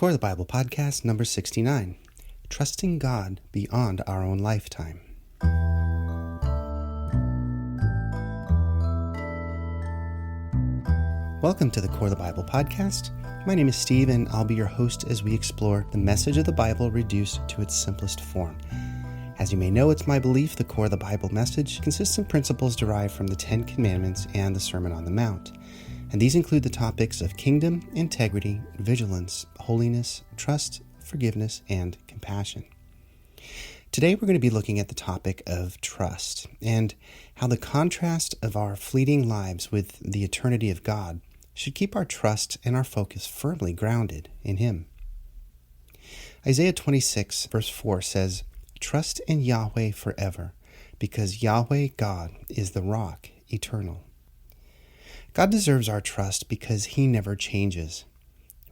Core of the Bible Podcast number 69, Trusting God Beyond Our Own Lifetime. Welcome to the Core of the Bible Podcast. My name is Steve, and I'll be your host as we explore the message of the Bible reduced to its simplest form. As you may know, it's my belief the Core of the Bible message consists of principles derived from the Ten Commandments and the Sermon on the Mount. And these include the topics of kingdom, integrity, vigilance, holiness, trust, forgiveness, and compassion. Today we're going to be looking at the topic of trust and how the contrast of our fleeting lives with the eternity of God should keep our trust and our focus firmly grounded in Him. Isaiah 26 verse 4 says, "Trust in Yahweh forever, because Yahweh God is the rock eternal." God deserves our trust because He never changes.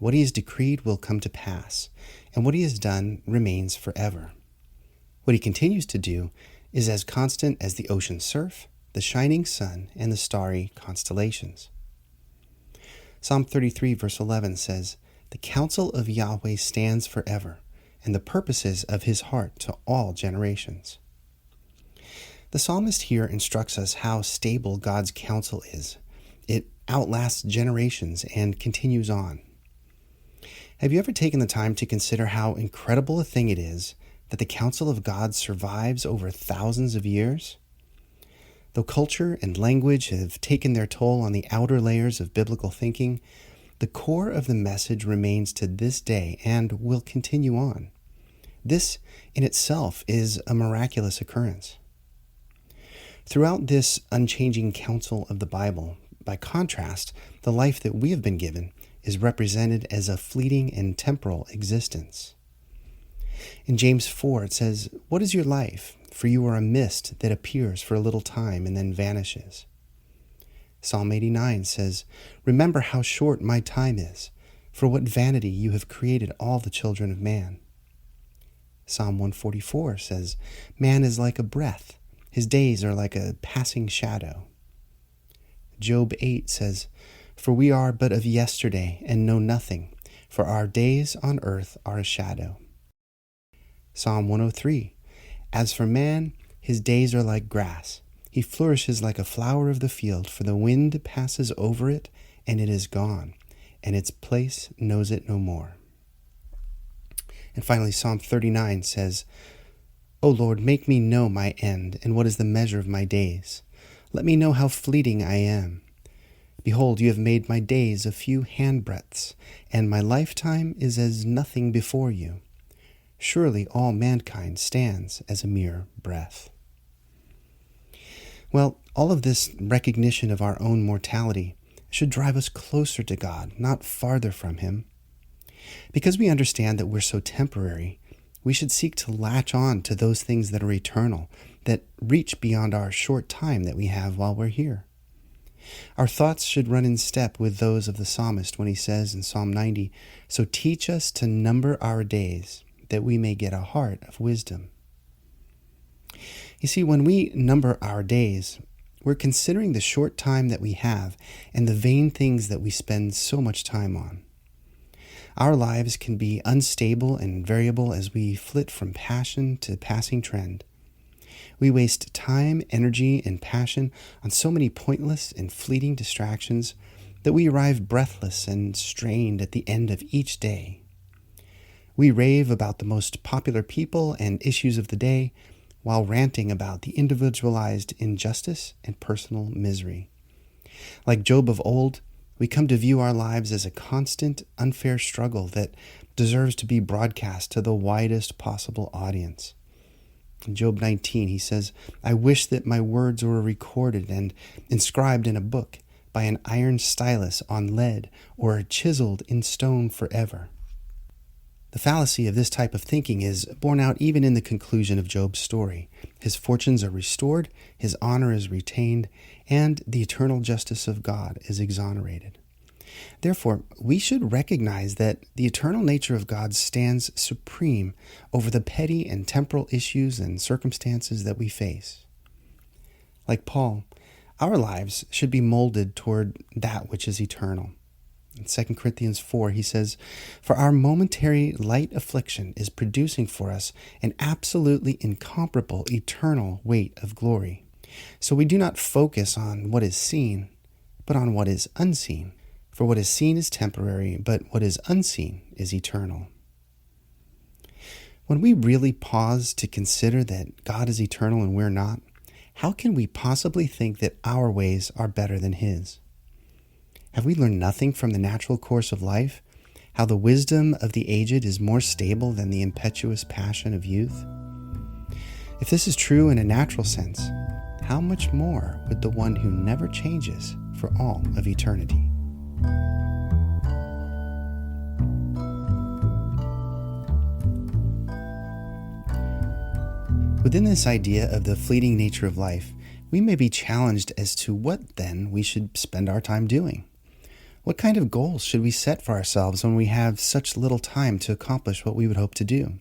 What He has decreed will come to pass, and what He has done remains forever. What He continues to do is as constant as the ocean surf, the shining sun, and the starry constellations. Psalm 33 verse 11 says, "The counsel of Yahweh stands forever, and the purposes of His heart to all generations." The psalmist here instructs us how stable God's counsel is. It outlasts generations and continues on. Have you ever taken the time to consider how incredible a thing it is that the counsel of God survives over thousands of years? Though culture and language have taken their toll on the outer layers of biblical thinking, the core of the message remains to this day and will continue on. This in itself is a miraculous occurrence. Throughout this unchanging counsel of the Bible, by contrast, the life that we have been given is represented as a fleeting and temporal existence. In James 4, it says, "What is your life? For you are a mist that appears for a little time and then vanishes." Psalm 89 says, "Remember how short my time is. For what vanity you have created all the children of man." Psalm 144 says, "Man is like a breath. His days are like a passing shadow." Job 8 says, "For we are but of yesterday and know nothing, for our days on earth are a shadow." Psalm 103, "As for man, his days are like grass. He flourishes like a flower of the field, for the wind passes over it, and it is gone, and its place knows it no more." And finally, Psalm 39 says, "O Lord, make me know my end, and what is the measure of my days. Let me know how fleeting I am. Behold, you have made my days a few handbreadths, and my lifetime is as nothing before you. Surely all mankind stands as a mere breath." Well, all of this recognition of our own mortality should drive us closer to God, not farther from Him. Because we understand that we're so temporary, we should seek to latch on to those things that are eternal, that reach beyond our short time that we have while we're here. Our thoughts should run in step with those of the psalmist when he says in Psalm 90, "So teach us to number our days, that we may get a heart of wisdom." You see, when we number our days, we're considering the short time that we have and the vain things that we spend so much time on. Our lives can be unstable and variable as we flit from passion to passing trend. We waste time, energy, and passion on so many pointless and fleeting distractions that we arrive breathless and strained at the end of each day. We rave about the most popular people and issues of the day while ranting about the individualized injustice and personal misery. Like Job of old, we come to view our lives as a constant, unfair struggle that deserves to be broadcast to the widest possible audience. In Job 19, he says, "I wish that my words were recorded and inscribed in a book by an iron stylus on lead or chiseled in stone forever." The fallacy of this type of thinking is borne out even in the conclusion of Job's story. His fortunes are restored, his honor is retained, and the eternal justice of God is exonerated. Therefore, we should recognize that the eternal nature of God stands supreme over the petty and temporal issues and circumstances that we face. Like Paul, our lives should be molded toward that which is eternal. In 2 Corinthians 4, he says, "For our momentary light affliction is producing for us an absolutely incomparable eternal weight of glory. So we do not focus on what is seen, but on what is unseen. For what is seen is temporary, but what is unseen is eternal." When we really pause to consider that God is eternal and we're not, how can we possibly think that our ways are better than His? Have we learned nothing from the natural course of life? How the wisdom of the aged is more stable than the impetuous passion of youth? If this is true in a natural sense, how much more would the one who never changes for all of eternity? Within this idea of the fleeting nature of life, we may be challenged as to what then we should spend our time doing. What kind of goals should we set for ourselves when we have such little time to accomplish what we would hope to do?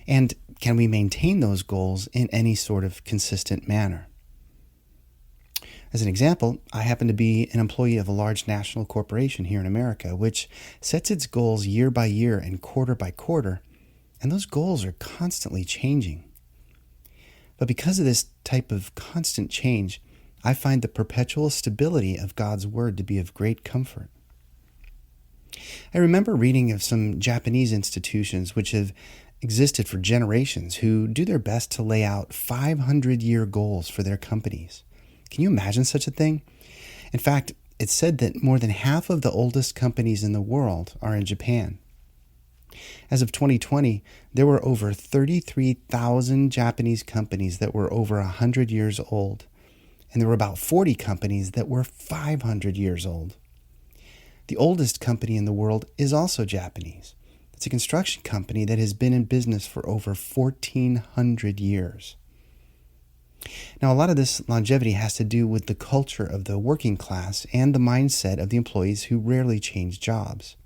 And can we maintain those goals in any sort of consistent manner? As an example, I happen to be an employee of a large national corporation here in America, which sets its goals year by year and quarter by quarter, and those goals are constantly changing. But because of this type of constant change, I find the perpetual stability of God's Word to be of great comfort. I remember reading of some Japanese institutions which have existed for generations who do their best to lay out 500-year goals for their companies. Can you imagine such a thing? In fact, it's said that more than half of the oldest companies in the world are in Japan. As of 2020, there were over 33,000 Japanese companies that were over 100 years old, and there were about 40 companies that were 500 years old. The oldest company in the world is also Japanese. It's a construction company that has been in business for over 1,400 years. Now, a lot of this longevity has to do with the culture of the working class and the mindset of the employees who rarely change jobs.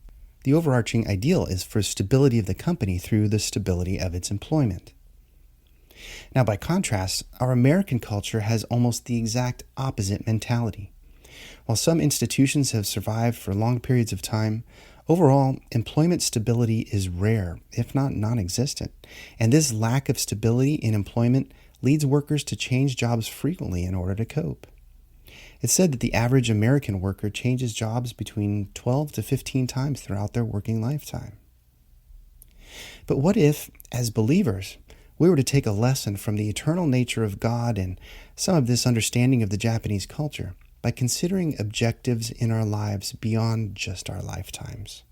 The overarching ideal is for stability of the company through the stability of its employment. Now, by contrast, our American culture has almost the exact opposite mentality. While some institutions have survived for long periods of time, overall, employment stability is rare, if not non-existent. And this lack of stability in employment leads workers to change jobs frequently in order to cope. It's said that the average American worker changes jobs between 12 to 15 times throughout their working lifetime. But what if, as believers, we were to take a lesson from the eternal nature of God and some of this understanding of the Japanese culture by considering objectives in our lives beyond just our lifetimes?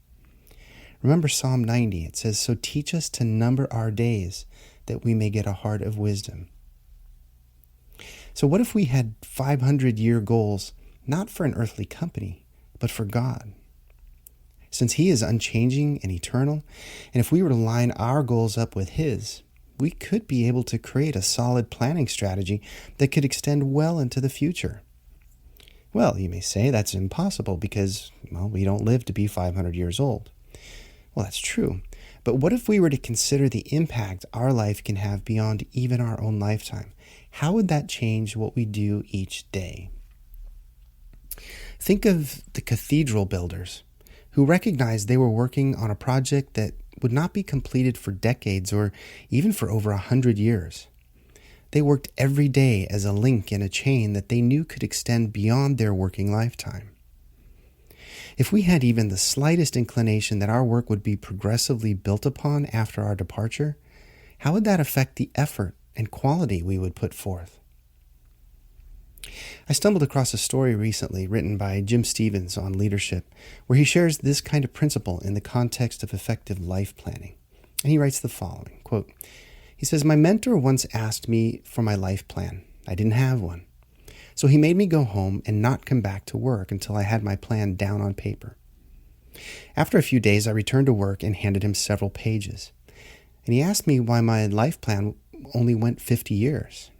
Remember Psalm 90, it says, "So teach us to number our days, that we may get a heart of wisdom." So what if we had 500-year goals, not for an earthly company, but for God? Since He is unchanging and eternal, and if we were to line our goals up with His, we could be able to create a solid planning strategy that could extend well into the future. Well, you may say that's impossible because, we don't live to be 500 years old. Well, that's true. But what if we were to consider the impact our life can have beyond even our own lifetime? How would that change what we do each day? Think of the cathedral builders who recognized they were working on a project that would not be completed for decades or even for over 100 years. They worked every day as a link in a chain that they knew could extend beyond their working lifetime. If we had even the slightest inclination that our work would be progressively built upon after our departure, how would that affect the effort and quality we would put forth? I stumbled across a story recently written by Jim Stevens on leadership, where he shares this kind of principle in the context of effective life planning. And he writes the following, quote, he says, "My mentor once asked me for my life plan. I didn't have one. So he made me go home and not come back to work until I had my plan down on paper. After a few days, I returned to work and handed him several pages. And he asked me why my life plan only went 50 years.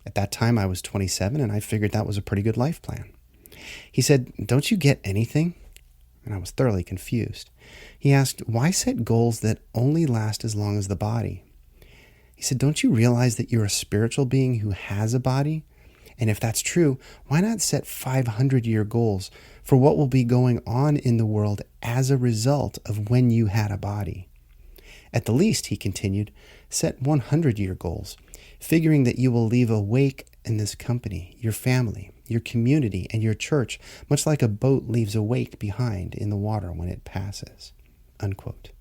At that time, I was 27, and I figured that was a pretty good life plan. He said, 'Don't you get anything?' And I was thoroughly confused. He asked, 'Why set goals that only last as long as the body?' He said, 'Don't you realize that you're a spiritual being who has a body? And if that's true, why not set 500-year goals for what will be going on in the world as a result of when you had a body? At the least, he continued, set 100-year goals, figuring that you will leave a wake in this company, your family, your community, and your church, much like a boat leaves a wake behind in the water when it passes. Unquote.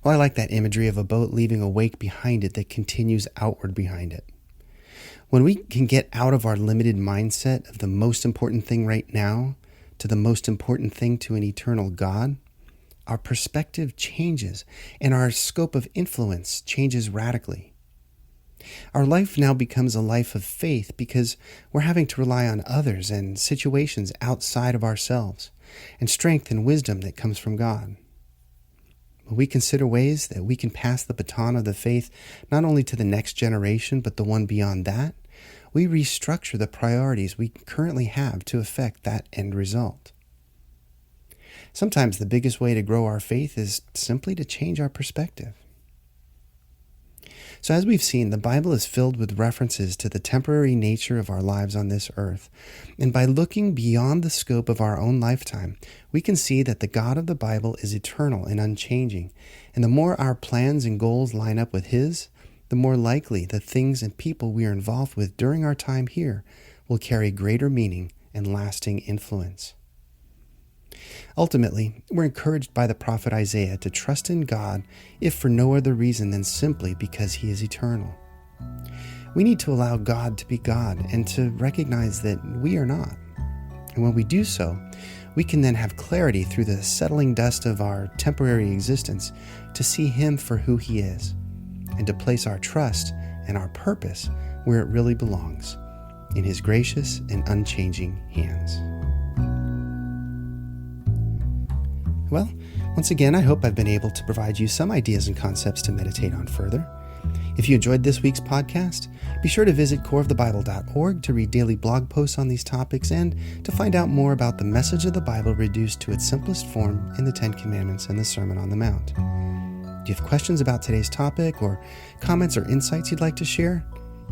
Well, I like that imagery of a boat leaving a wake behind it that continues outward behind it. When we can get out of our limited mindset of the most important thing right now to the most important thing to an eternal God, our perspective changes and our scope of influence changes radically. Our life now becomes a life of faith because we're having to rely on others and situations outside of ourselves and strength and wisdom that comes from God. When we consider ways that we can pass the baton of the faith not only to the next generation, but the one beyond that, we restructure the priorities we currently have to affect that end result. Sometimes the biggest way to grow our faith is simply to change our perspective. So as we've seen, the Bible is filled with references to the temporary nature of our lives on this earth. And by looking beyond the scope of our own lifetime, we can see that the God of the Bible is eternal and unchanging. And the more our plans and goals line up with His, the more likely the things and people we are involved with during our time here will carry greater meaning and lasting influence. Ultimately, we're encouraged by the prophet Isaiah to trust in God, if for no other reason than simply because He is eternal. We need to allow God to be God and to recognize that we are not. And when we do so, we can then have clarity through the settling dust of our temporary existence to see Him for who He is and to place our trust and our purpose where it really belongs, in His gracious and unchanging hands. Well, once again, I hope I've been able to provide you some ideas and concepts to meditate on further. If you enjoyed this week's podcast, be sure to visit coreofthebible.org to read daily blog posts on these topics and to find out more about the message of the Bible reduced to its simplest form in the Ten Commandments and the Sermon on the Mount. Do you have questions about today's topic or comments or insights you'd like to share?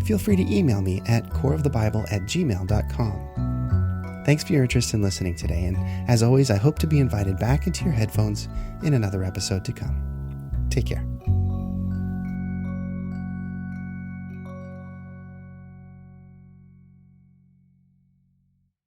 Feel free to email me at coreofthebible@gmail.com. Thanks for your interest in listening today, and as always, I hope to be invited back into your headphones in another episode to come. Take care.